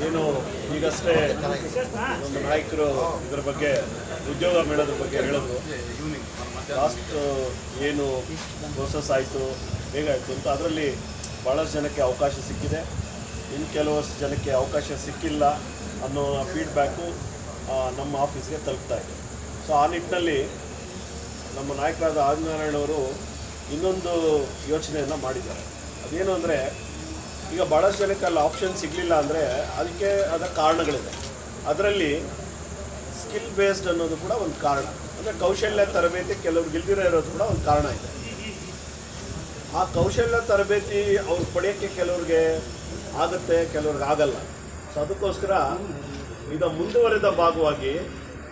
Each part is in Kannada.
ಏನು ಈಗಷ್ಟೇ ನಮ್ಮ ನಾಯಕರು ಇದರ ಬಗ್ಗೆ ಉದ್ಯೋಗ ಮೇಳದ ಬಗ್ಗೆ ಹೇಳಿದ್ರು. ಲಾಸ್ಟ್ ಏನು ಪ್ರೋಸೆಸ್ ಆಯಿತು ಹೇಗಾಯಿತು ಅಂತ ಅದರಲ್ಲಿ ಭಾಳಷ್ಟು ಜನಕ್ಕೆ ಅವಕಾಶ ಸಿಕ್ಕಿದೆ, ಇನ್ನು ಕೆಲವಷ್ಟು ಜನಕ್ಕೆ ಅವಕಾಶ ಸಿಕ್ಕಿಲ್ಲ ಅನ್ನೋ ಫೀಡ್ಬ್ಯಾಕು ನಮ್ಮ ಆಫೀಸ್ಗೆ ತಲುಪ್ತಾ ಇದೆ. ಸೊ ಆ ನಿಟ್ಟಿನಲ್ಲಿ ನಮ್ಮ ನಾಯಕರಾದ ಆದಿನಾರಾಯಣವರು ಇನ್ನೊಂದು ಯೋಚನೆಯನ್ನು ಮಾಡಿದ್ದಾರೆ. ಅದೇನು ಅಂದರೆ, ಈಗ ಭಾಳಷ್ಟು ಜನಕ್ಕೆ ಅಲ್ಲಿ ಆಪ್ಷನ್ ಸಿಗಲಿಲ್ಲ ಅಂದರೆ ಅದಕ್ಕೆ ಅದರ ಕಾರಣಗಳಿದೆ. ಅದರಲ್ಲಿ ಸ್ಕಿಲ್ ಬೇಸ್ಡ್ ಅನ್ನೋದು ಕೂಡ ಒಂದು ಕಾರಣ. ಅಂದರೆ ಕೌಶಲ್ಯ ತರಬೇತಿ ಕೆಲವ್ರಿಗೆ ಇಲ್ದಿರೋ ಇರೋದು ಕೂಡ ಒಂದು ಕಾರಣ ಇದೆ. ಆ ಕೌಶಲ್ಯ ತರಬೇತಿ ಅವ್ರು ಪಡೆಯೋಕ್ಕೆ ಕೆಲವ್ರಿಗೆ ಆಗುತ್ತೆ, ಕೆಲವ್ರಿಗೆ ಆಗಲ್ಲ. ಸೊ ಅದಕ್ಕೋಸ್ಕರ ಈಗ ಮುಂದುವರೆದ ಭಾಗವಾಗಿ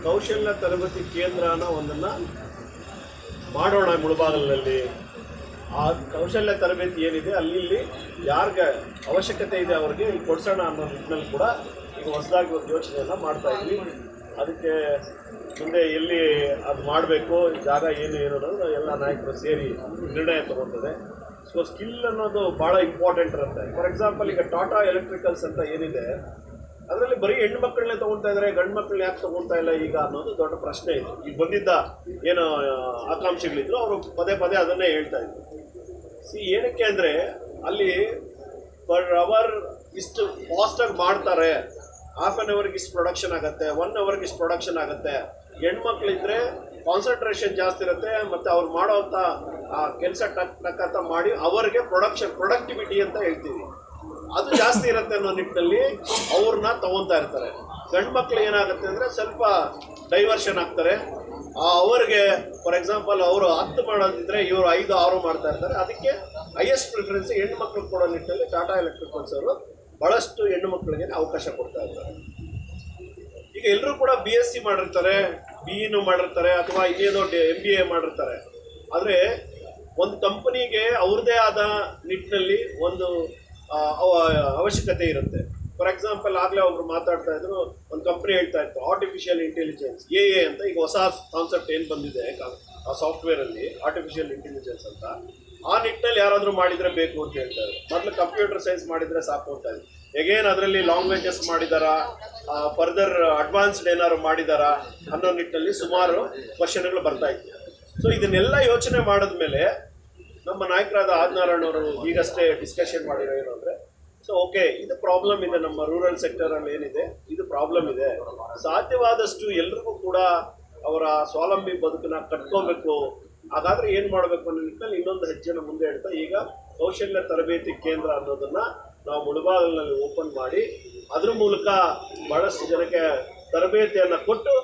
ಕೌಶಲ್ಯ ತರಬೇತಿ ಕೇಂದ್ರನ ಒಂದನ್ನು ಮಾಡೋಣ ಮುಳಬಾಗಿಲಿನಲ್ಲಿ. ಆ ಕೌಶಲ್ಯ ತರಬೇತಿ ಏನಿದೆ ಅಲ್ಲಿ ಯಾರಿಗೆ ಅವಶ್ಯಕತೆ ಇದೆ ಅವ್ರಿಗೆ ಇಲ್ಲಿ ಕೊಡಿಸೋಣ ಅನ್ನೋ ನಿಟ್ಟಿನಲ್ಲಿ ಕೂಡ ಈಗ ಹೊಸದಾಗಿ ಒಂದು ಯೋಚನೆಯನ್ನು ಮಾಡ್ತಾ ಇದ್ವಿ. ಅದಕ್ಕೆ ಮುಂದೆ ಎಲ್ಲಿ ಅದು ಮಾಡಬೇಕು, ಜಾಗ ಏನು ಅನ್ನೋದು ಎಲ್ಲ ನಾಯಕರು ಸೇರಿ ನಿರ್ಣಯ ತಗೊಳ್ತದೆ. ಸೊ ಸ್ಕಿಲ್ ಅನ್ನೋದು ಭಾಳ ಇಂಪಾರ್ಟೆಂಟ್ ಇರುತ್ತೆ. ಫಾರ್ ಎಕ್ಸಾಂಪಲ್ ಈಗ ಟಾಟಾ ಎಲೆಕ್ಟ್ರಿಕಲ್ಸ್ ಅಂತ ಏನಿದೆ ಅದರಲ್ಲಿ ಬರೀ ಹೆಣ್ಣು ಮಕ್ಕಳನ್ನೇ ತೊಗೊಳ್ತಾ ಇದ್ದಾರೆ, ಗಂಡು ಮಕ್ಕಳನ್ನ ಯಾಕೆ ತೊಗೊಳ್ತಾ ಇಲ್ಲ ಈಗ ಅನ್ನೋದು ದೊಡ್ಡ ಪ್ರಶ್ನೆ ಇದೆ. ಈಗ ಬಂದಿದ್ದ ಏನು ಆಕಾಂಕ್ಷಿಗಳಿದ್ರು ಅವರು ಪದೇ ಪದೇ ಅದನ್ನೇ ಹೇಳ್ತಾ ಇದ್ರು. ಏನಕ್ಕೆ ಅಂದರೆ ಅಲ್ಲಿ ಪರ್ ಅವರ್ ಇಷ್ಟು ಫಾಸ್ಟಾಗಿ ಮಾಡ್ತಾರೆ, ಹಾಫ್ ಆನ್ ಅವರ್ಗೆ ಇಷ್ಟು ಪ್ರೊಡಕ್ಷನ್ ಆಗುತ್ತೆ, 1 ಅವರ್ಗೆ ಇಷ್ಟು ಪ್ರೊಡಕ್ಷನ್ ಆಗುತ್ತೆ. ಹೆಣ್ಮಕ್ಳಿದ್ರೆ ಕಾನ್ಸಂಟ್ರೇಷನ್ ಜಾಸ್ತಿ ಇರುತ್ತೆ ಮತ್ತು ಅವ್ರು ಮಾಡೋವಂಥ ಕೆಲಸ ಟಕ್ ಅಂತ ಮಾಡಿ ಅವರಿಗೆ ಪ್ರೊಡಕ್ಟಿವಿಟಿ ಅಂತ ಹೇಳ್ತೀವಿ, ಅದು ಜಾಸ್ತಿ ಇರುತ್ತೆ ಅನ್ನೋ ನಿಟ್ಟಿನಲ್ಲಿ ಅವ್ರನ್ನ ತಗೊತಾ ಇರ್ತಾರೆ. ಗಂಡು ಮಕ್ಳು ಏನಾಗುತ್ತೆ ಅಂದರೆ ಸ್ವಲ್ಪ ಡೈವರ್ಷನ್ ಆಗ್ತಾರೆ. ಅವ್ರಿಗೆ ಫಾರ್ ಎಕ್ಸಾಂಪಲ್ ಅವರು 10 ಮಾಡೋದಿದ್ರೆ ಇವರು 5-6 ಮಾಡ್ತಾ ಇರ್ತಾರೆ. ಅದಕ್ಕೆ ಹೈಯೆಸ್ಟ್ ಪ್ರಿಫರೆನ್ಸ್ ಹೆಣ್ಣು ಮಕ್ಳಿಗೆ ಕೊಡೋ ನಿಟ್ಟಿನಲ್ಲಿ ಟಾಟಾ ಎಲೆಕ್ಟ್ರಿಕಲ್ಸ್ ಅವರು ಭಾಳಷ್ಟು ಹೆಣ್ಣು ಮಕ್ಕಳಿಗೆ ಅವಕಾಶ ಕೊಡ್ತಾ ಇರ್ತಾರೆ. ಈಗ ಎಲ್ಲರೂ ಕೂಡ BSc ಮಾಡಿರ್ತಾರೆ, BEನೂ ಮಾಡಿರ್ತಾರೆ, ಅಥವಾ ಇನ್ನೇನೋ MBA ಮಾಡಿರ್ತಾರೆ. ಆದರೆ ಒಂದು ಕಂಪನಿಗೆ ಅವ್ರದ್ದೇ ಆದ ನಿಟ್ಟಿನಲ್ಲಿ ಒಂದು ಅವಶ್ಯಕತೆ ಇರುತ್ತೆ. ಫಾರ್ ಎಕ್ಸಾಂಪಲ್ ಆಗಲೇ ಒಬ್ರು ಮಾತಾಡ್ತಾ ಇದ್ರು, ಒಂದು ಕಂಪ್ನಿ ಹೇಳ್ತಾ ಇತ್ತು ಆರ್ಟಿಫಿಷಿಯಲ್ ಇಂಟೆಲಿಜೆನ್ಸ್ AA ಅಂತ. ಈಗ ಹೊಸ ಕಾನ್ಸೆಪ್ಟ್ ಏನು ಬಂದಿದೆ ಆ ಸಾಫ್ಟ್ವೇರಲ್ಲಿ ಆರ್ಟಿಫಿಷಿಯಲ್ ಇಂಟೆಲಿಜೆನ್ಸ್ ಅಂತ, ಆ ನಿಟ್ಟಿನಲ್ಲಿ ಯಾರಾದರೂ ಮಾಡಿದರೆ ಬೇಕು ಅಂತ ಹೇಳ್ತಾರೆ. ಮೊದಲು ಕಂಪ್ಯೂಟರ್ ಸೈನ್ಸ್ ಮಾಡಿದರೆ ಸಾಕು ಅಂತ ಇದೆ. ಎಗೇನ್ ಅದರಲ್ಲಿ ಲ್ಯಾಂಗ್ವೇಜಸ್ ಮಾಡಿದಾರಾ, ಫರ್ದರ್ ಅಡ್ವಾನ್ಸ್ಡ್ ಏನಾದ್ರು ಮಾಡಿದಾರಾ ಅನ್ನೋ ನಿಟ್ಟಿನಲ್ಲಿ ಸುಮಾರು ಕ್ವಶನ್ಗಳು ಬರ್ತಾ ಇತ್ತು. ಸೊ ಇದನ್ನೆಲ್ಲ ಯೋಚನೆ ಮಾಡಿದ್ಮೇಲೆ ನಮ್ಮ ನಾಯಕರಾದ ಆದಿನಾರಾಯಣವರು ಈಗಷ್ಟೇ ಡಿಸ್ಕಷನ್ ಮಾಡಿರೋ ಏನು ಅಂದರೆ, ಸೊ ಓಕೆ, ಇದು ಪ್ರಾಬ್ಲಮ್ ಇದೆ ನಮ್ಮ ರೂರಲ್ ಸೆಕ್ಟರಲ್ಲಿ ಏನಿದೆ, ಇದು ಪ್ರಾಬ್ಲಮ್ ಇದೆ. ಸಾಧ್ಯವಾದಷ್ಟು ಎಲ್ರಿಗೂ ಕೂಡ ಅವರ ಸ್ವಾವಲಂಬಿ ಬದುಕನ್ನ ಕಟ್ಕೋಬೇಕು. ಹಾಗಾದರೆ ಏನು ಮಾಡಬೇಕು ಅನ್ನೋ ನಿಟ್ಟಿನಲ್ಲಿ ಇನ್ನೊಂದು ಹೆಜ್ಜೆನ ಮುಂದೆ ಇಡ್ತಾ ಈಗ ಕೌಶಲ್ಯ ತರಬೇತಿ ಕೇಂದ್ರ ಅನ್ನೋದನ್ನು ನಾವು ಮುಳಬಾಗಿಲಿನಲ್ಲಿ ಓಪನ್ ಮಾಡಿ ಅದ್ರ ಮೂಲಕ ಭಾಳಷ್ಟು ಜನಕ್ಕೆ ತರಬೇತಿಯನ್ನು ಕೊಟ್ಟು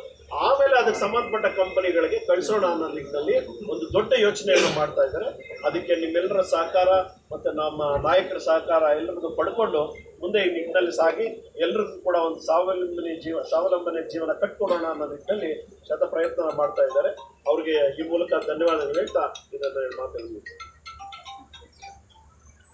ಆಮೇಲೆ ಅದಕ್ಕೆ ಸಂಬಂಧಪಟ್ಟ ಕಂಪನಿಗಳಿಗೆ ಕಳಿಸೋಣ ಅನ್ನೋ ನಿಟ್ಟಿನಲ್ಲಿ ಒಂದು ದೊಡ್ಡ ಯೋಚನೆಯನ್ನು ಮಾಡ್ತಾ ಇದ್ದಾರೆ. ಅದಕ್ಕೆ ನಿಮ್ಮೆಲ್ಲರ ಸಹಕಾರ ಮತ್ತು ನಮ್ಮ ನಾಯಕರ ಸಹಕಾರ ಎಲ್ಲರಿಗೂ ಪಡ್ಕೊಂಡು ಮುಂದೆ ಈ ನಿಟ್ಟಿನಲ್ಲಿ ಸಾಗಿ ಎಲ್ರಿಗೂ ಕೂಡ ಒಂದು ಸ್ವಾವಲಂಬನೆ ಜೀವನ ಕಟ್ಕೊಡೋಣ ಅನ್ನೋ ನಿಟ್ಟಿನಲ್ಲಿ ಪ್ರಯತ್ನ ಮಾಡ್ತಾ ಇದ್ದಾರೆ. ಅವ್ರಿಗೆ ಈ ಮೂಲಕ ಧನ್ಯವಾದಗಳು ಹೇಳ್ತಾ ಇದನ್ನು ಮಾತಾಡ್ತೀನಿ.